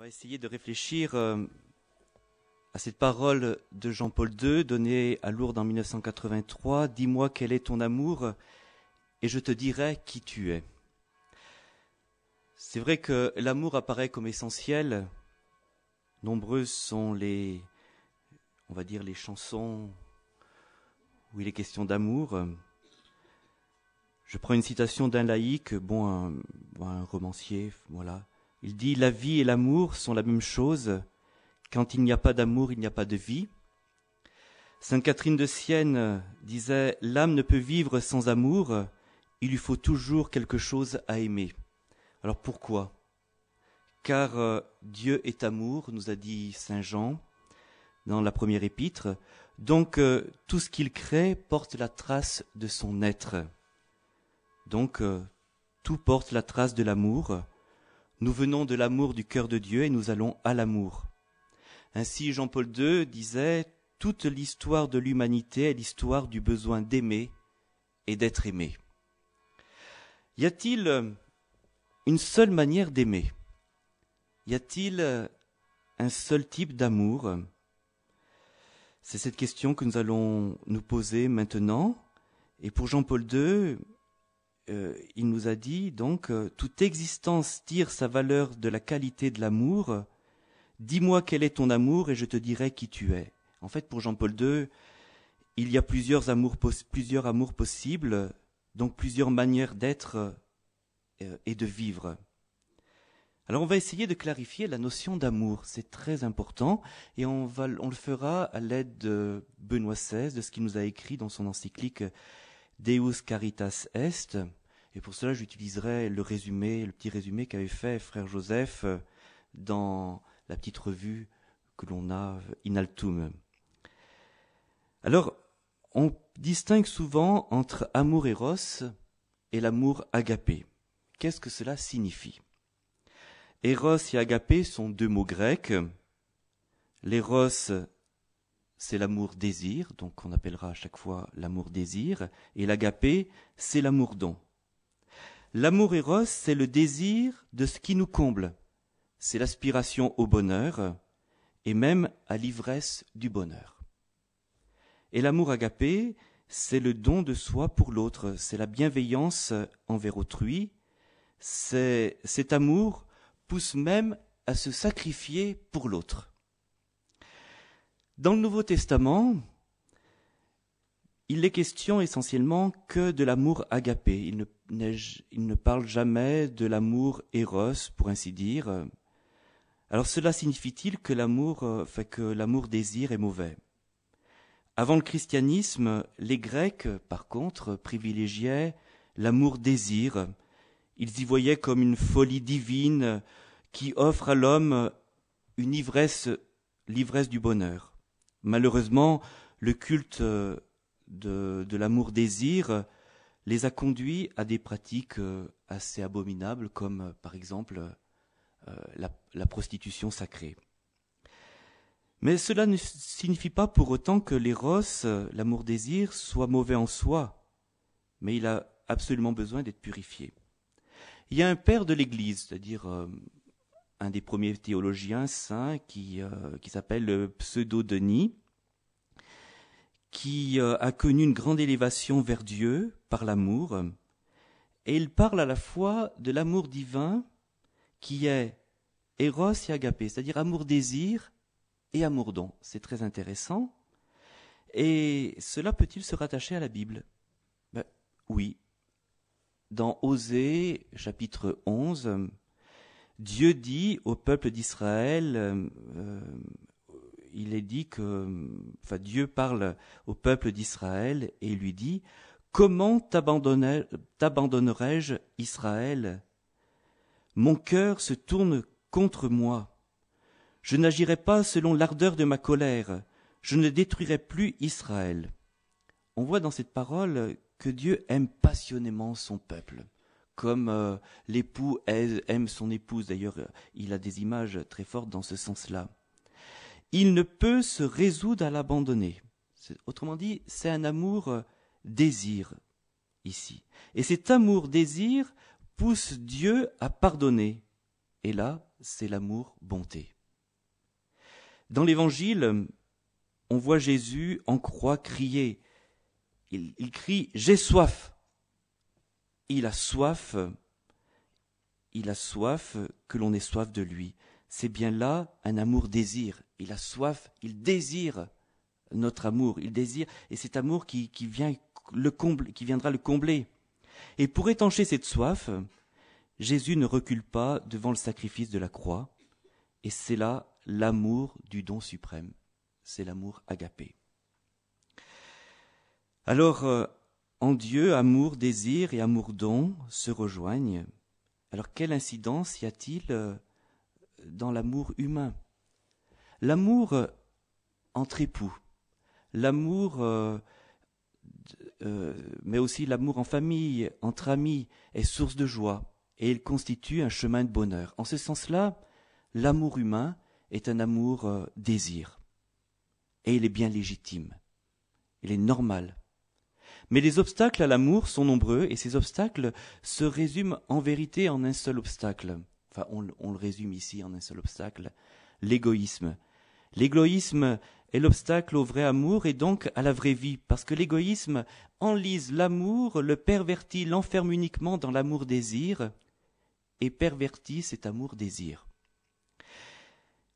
va essayer de réfléchir à cette parole de Jean-Paul II donnée à Lourdes en 1983. « Dis-moi quel est ton amour et je te dirai qui tu es ». C'est vrai que l'amour apparaît comme essentiel. Nombreuses sont les chansons où il est question d'amour. Je prends une citation d'un laïc, un romancier, voilà. Il dit « La vie et l'amour sont la même chose. Quand il n'y a pas d'amour, il n'y a pas de vie. » Sainte Catherine de Sienne disait « L'âme ne peut vivre sans amour. Il lui faut toujours quelque chose à aimer. » Alors pourquoi ? Car Dieu est amour, nous a dit saint Jean dans la première épître. Donc tout ce qu'il crée porte la trace de son être. Donc tout porte la trace de l'amour. Nous venons de l'amour du cœur de Dieu et nous allons à l'amour. Ainsi Jean-Paul II disait « Toute l'histoire de l'humanité est l'histoire du besoin d'aimer et d'être aimé. » Y a-t-il une seule manière d'aimer ? Y a-t-il un seul type d'amour ? C'est cette question que nous allons nous poser maintenant. Et pour Jean-Paul II, il nous a dit donc « Toute existence tire sa valeur de la qualité de l'amour. Dis-moi quel est ton amour et je te dirai qui tu es. » En fait, pour Jean-Paul II, il y a plusieurs amours possibles, donc plusieurs manières d'être et de vivre. Alors on va essayer de clarifier la notion d'amour, c'est très important, et on le fera à l'aide de Benoît XVI, de ce qu'il nous a écrit dans son encyclique Deus Caritas Est, et pour cela j'utiliserai le petit résumé qu'avait fait frère Joseph dans la petite revue que l'on a, In Altum. Alors, on distingue souvent entre amour éros et l'amour agapé. Qu'est-ce que cela signifie ? Éros et agapé sont deux mots grecs. L'éros, c'est l'amour-désir, donc on appellera à chaque fois l'amour-désir, et l'agapé, c'est l'amour-don. L'amour éros, c'est le désir de ce qui nous comble, c'est l'aspiration au bonheur, et même à l'ivresse du bonheur. Et l'amour agapé, c'est le don de soi pour l'autre, c'est la bienveillance envers autrui, cet amour pousse même à se sacrifier pour l'autre. Dans le Nouveau Testament, il n'est question essentiellement que de l'amour agapé. Il ne parle jamais de l'amour éros, pour ainsi dire. Alors cela signifie-t-il que l'amour désir est mauvais ? Avant le christianisme, les Grecs, par contre, privilégiaient l'amour désir. Ils y voyaient comme une folie divine qui offre à l'homme l'ivresse du bonheur. Malheureusement, le culte de l'amour-désir les a conduits à des pratiques assez abominables, comme par exemple la prostitution sacrée. Mais cela ne signifie pas pour autant que l'éros, l'amour-désir, soit mauvais en soi, mais il a absolument besoin d'être purifié. Il y a un père de l'Église, c'est-à-dire un des premiers théologiens saints qui s'appelle Pseudo-Denis, qui a connu une grande élévation vers Dieu par l'amour, et il parle à la fois de l'amour divin qui est éros et agapé, c'est-à-dire amour-désir et amour-don. C'est très intéressant. Et cela peut-il se rattacher à la Bible ? Oui. Dans Osée, chapitre 11, Dieu dit au peuple d'Israël, Dieu parle au peuple d'Israël et lui dit « Comment t'abandonnerai-je, Israël ? Mon cœur se tourne contre moi. Je n'agirai pas selon l'ardeur de ma colère. Je ne détruirai plus Israël. » On voit dans cette parole que Dieu aime passionnément son peuple, comme l'époux aime son épouse. D'ailleurs, il a des images très fortes dans ce sens-là. Il ne peut se résoudre à l'abandonner. Autrement dit, c'est un amour-désir ici. Et cet amour-désir pousse Dieu à pardonner. Et là, c'est l'amour bonté. Dans l'Évangile, on voit Jésus en croix crier. Il crie « J'ai soif ». Il a soif que l'on ait soif de lui. C'est bien là un amour-désir. Il a soif, il désire notre amour, il désire, et cet amour qui viendra le combler. Et pour étancher cette soif, Jésus ne recule pas devant le sacrifice de la croix, et c'est là l'amour du don suprême, c'est l'amour agapé. Alors, en Dieu, amour, désir et amour-don se rejoignent. Alors, quelle incidence y a-t-il dans l'amour humain? L'amour entre époux, l'amour, mais aussi l'amour en famille, entre amis, est source de joie et il constitue un chemin de bonheur. En ce sens-là, l'amour humain est un amour désir et il est bien légitime, il est normal. Mais les obstacles à l'amour sont nombreux et ces obstacles se résument en vérité en un seul obstacle. Enfin, on le résume ici en un seul obstacle, l'égoïsme. L'égoïsme est l'obstacle au vrai amour et donc à la vraie vie, parce que l'égoïsme enlise l'amour, le pervertit, l'enferme uniquement dans l'amour-désir et pervertit cet amour-désir.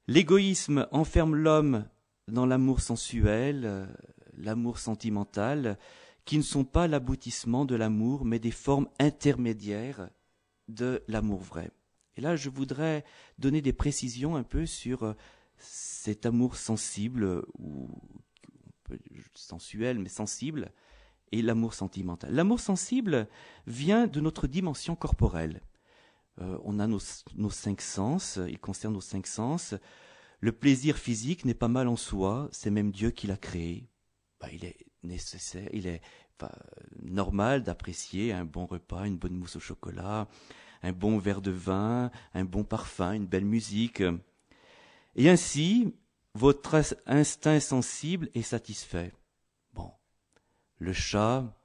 L'égoïsme enferme l'homme dans l'amour sensuel, l'amour sentimental, qui ne sont pas l'aboutissement de l'amour, mais des formes intermédiaires de l'amour vrai. Et là, je voudrais donner des précisions un peu sur cet amour sensible, ou sensuel, mais sensible, et l'amour sentimental. L'amour sensible vient de notre dimension corporelle. On a nos cinq sens, il concerne nos cinq sens. Le plaisir physique n'est pas mal en soi, c'est même Dieu qui l'a créé. Il est nécessaire, il est normal d'apprécier un bon repas, une bonne mousse au chocolat, un bon verre de vin, un bon parfum, une belle musique. Et ainsi, votre instinct sensible est satisfait. Bon, le chat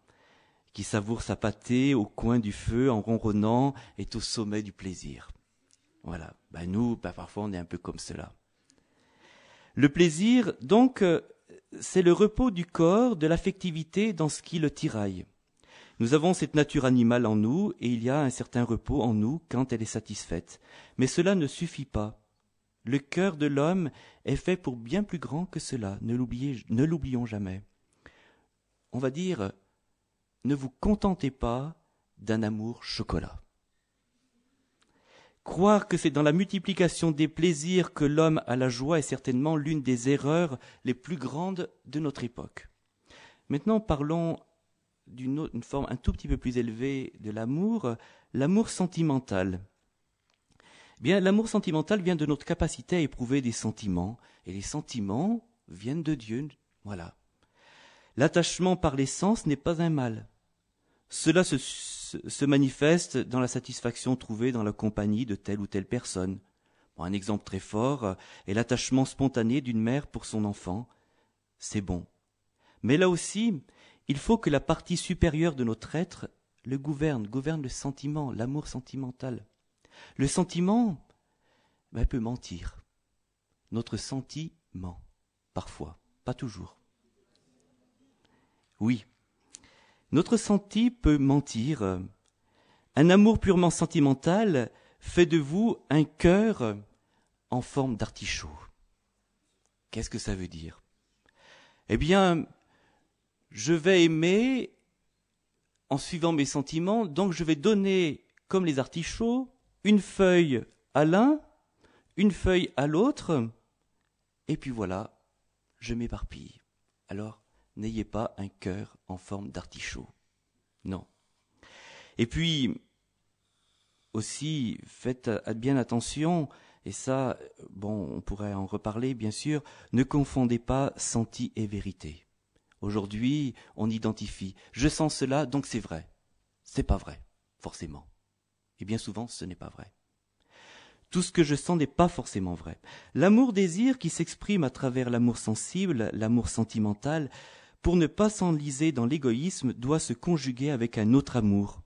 qui savoure sa pâtée au coin du feu en ronronnant est au sommet du plaisir. Voilà, nous, parfois on est un peu comme cela. Le plaisir, donc, c'est le repos du corps, de l'affectivité dans ce qui le tiraille. Nous avons cette nature animale en nous et il y a un certain repos en nous quand elle est satisfaite. Mais cela ne suffit pas. Le cœur de l'homme est fait pour bien plus grand que cela. Ne l'oublions jamais. On va dire, ne vous contentez pas d'un amour chocolat. Croire que c'est dans la multiplication des plaisirs que l'homme a la joie est certainement l'une des erreurs les plus grandes de notre époque. Maintenant, parlons d'une forme un tout petit peu plus élevée de l'amour, l'amour sentimental. Bien, l'amour sentimental vient de notre capacité à éprouver des sentiments, et les sentiments viennent de Dieu, voilà. L'attachement par les sens n'est pas un mal. Cela se manifeste dans la satisfaction trouvée dans la compagnie de telle ou telle personne. Un exemple très fort est l'attachement spontané d'une mère pour son enfant. C'est bon. Mais là aussi, il faut que la partie supérieure de notre être le gouverne le sentiment, l'amour sentimental. Le sentiment peut mentir. Notre senti ment, parfois, pas toujours. Oui, notre senti peut mentir. Un amour purement sentimental fait de vous un cœur en forme d'artichaut. Qu'est-ce que ça veut dire? Eh bien, je vais aimer en suivant mes sentiments, donc je vais donner, comme les artichauts, une feuille à l'un, une feuille à l'autre, et puis voilà, je m'éparpille. Alors, n'ayez pas un cœur en forme d'artichaut. Non. Et puis, aussi, faites bien attention, et ça, on pourrait en reparler, bien sûr, ne confondez pas senti et vérité. Aujourd'hui, on identifie. Je sens cela, donc c'est vrai. C'est pas vrai, forcément. Et bien souvent, ce n'est pas vrai. Tout ce que je sens n'est pas forcément vrai. L'amour-désir qui s'exprime à travers l'amour sensible, l'amour sentimental, pour ne pas s'enliser dans l'égoïsme, doit se conjuguer avec un autre amour.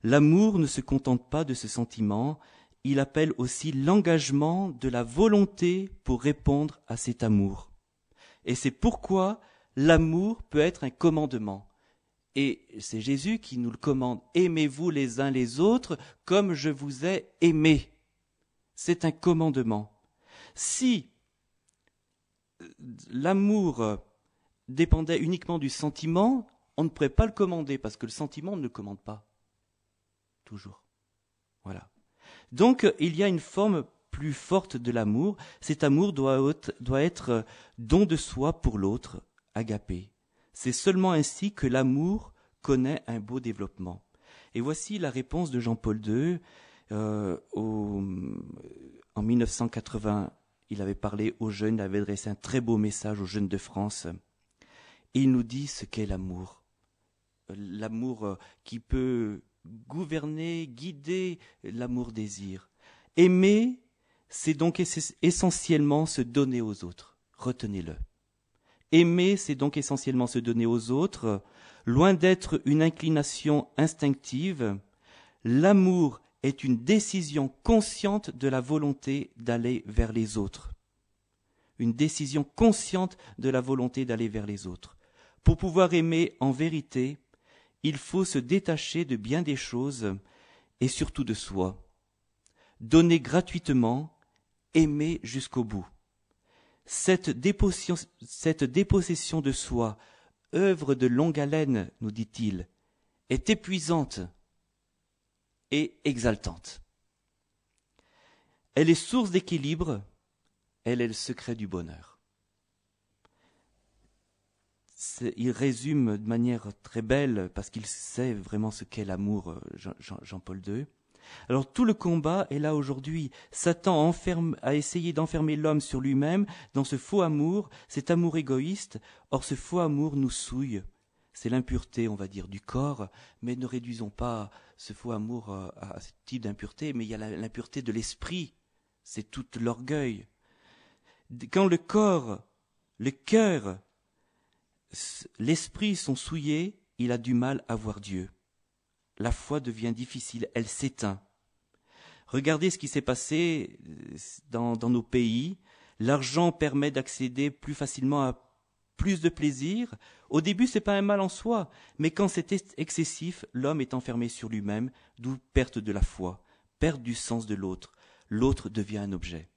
L'amour ne se contente pas de ce sentiment, il appelle aussi l'engagement de la volonté pour répondre à cet amour. Et c'est pourquoi l'amour peut être un commandement. Et c'est Jésus qui nous le commande. Aimez-vous les uns les autres comme je vous ai aimé. C'est un commandement. Si l'amour dépendait uniquement du sentiment, on ne pourrait pas le commander parce que le sentiment ne le commande pas. Toujours. Voilà. Donc, il y a une forme plus forte de l'amour. Cet amour doit être don de soi pour l'autre, agapé. C'est seulement ainsi que l'amour connaît un beau développement. Et voici la réponse de Jean-Paul II. En 1980, il avait parlé aux jeunes, il avait adressé un très beau message aux jeunes de France. Et il nous dit ce qu'est l'amour. L'amour qui peut gouverner, guider l'amour-désir. Aimer, c'est donc essentiellement se donner aux autres. Retenez-le. Aimer, c'est donc essentiellement se donner aux autres. Loin d'être une inclination instinctive, l'amour est une décision consciente de la volonté d'aller vers les autres. Une décision consciente de la volonté d'aller vers les autres. Pour pouvoir aimer en vérité, il faut se détacher de bien des choses et surtout de soi. Donner gratuitement, aimer jusqu'au bout. Cette dépossession de soi, œuvre de longue haleine, nous dit-il, est épuisante et exaltante. Elle est source d'équilibre, elle est le secret du bonheur. Il résume de manière très belle, parce qu'il sait vraiment ce qu'est l'amour, Jean-Paul II. Alors tout le combat est là aujourd'hui. Satan a essayé d'enfermer l'homme sur lui-même dans ce faux amour, cet amour égoïste. Or ce faux amour nous souille. C'est l'impureté, on va dire, du corps, mais ne réduisons pas ce faux amour à ce type d'impureté, mais il y a l'impureté de l'esprit, c'est tout l'orgueil. Quand le corps, le cœur, l'esprit sont souillés, il a du mal à voir Dieu. La foi devient difficile, elle s'éteint. Regardez ce qui s'est passé dans nos pays. L'argent permet d'accéder plus facilement à plus de plaisir. Au début, ce n'est pas un mal en soi, mais quand c'est excessif, l'homme est enfermé sur lui-même, d'où perte de la foi, perte du sens de l'autre. L'autre devient un objet.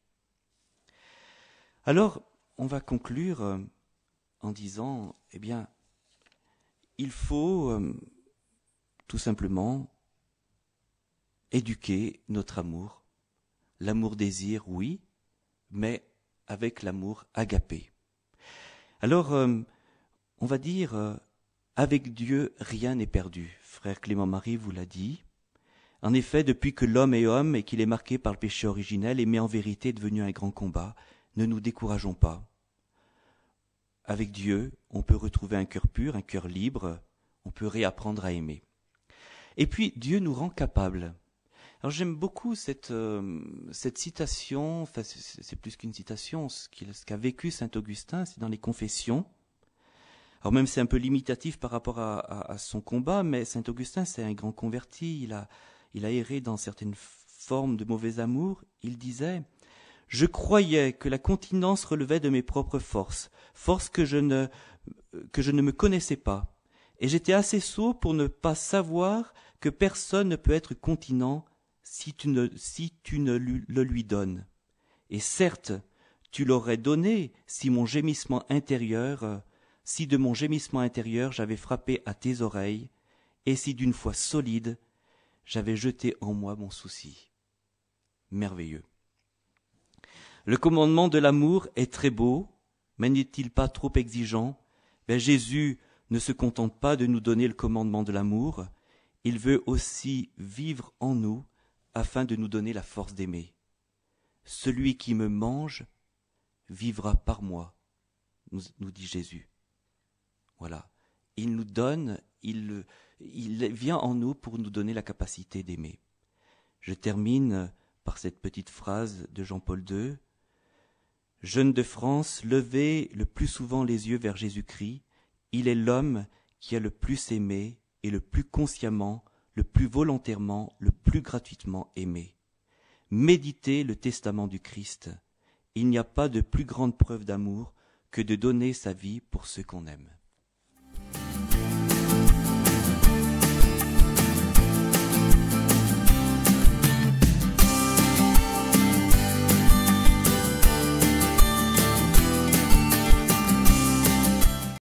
Alors, on va conclure en disant, eh bien, il faut tout simplement éduquer notre amour. L'amour-désir, oui, mais avec l'amour agapé. Alors, on va dire, avec Dieu, rien n'est perdu. Frère Clément-Marie vous l'a dit. En effet, depuis que l'homme est homme et qu'il est marqué par le péché originel, aimer en vérité est devenu un grand combat. Ne nous décourageons pas. Avec Dieu, on peut retrouver un cœur pur, un cœur libre, on peut réapprendre à aimer. Et puis, Dieu nous rend capables. Alors j'aime beaucoup cette citation, enfin c'est plus qu'une citation, ce qu'a vécu saint Augustin, c'est dans les Confessions. Alors même c'est un peu limitatif par rapport à son combat, mais saint Augustin c'est un grand converti, il a erré dans certaines formes de mauvais amour. Il disait « Je croyais que la continence relevait de mes propres forces, forces que je ne me connaissais pas, et j'étais assez sot pour ne pas savoir que personne ne peut être continent si tu ne le lui donnes. Et certes, tu l'aurais donné si de mon gémissement intérieur j'avais frappé à tes oreilles, et si d'une foi solide, j'avais jeté en moi mon souci. » Merveilleux. Le commandement de l'amour est très beau, mais n'est-il pas trop exigeant? Jésus ne se contente pas de nous donner le commandement de l'amour, il veut aussi vivre en nous afin de nous donner la force d'aimer. Celui qui me mange vivra par moi, nous dit Jésus. Voilà. Il nous donne, il vient en nous pour nous donner la capacité d'aimer. Je termine par cette petite phrase de Jean-Paul II. Jeunes de France, levez le plus souvent les yeux vers Jésus-Christ. Il est l'homme qui a le plus aimé et le plus consciemment, le plus volontairement, le plus gratuitement aimé. méditez le testament du Christ. Il n'y a pas de plus grande preuve d'amour que de donner sa vie pour ceux qu'on aime.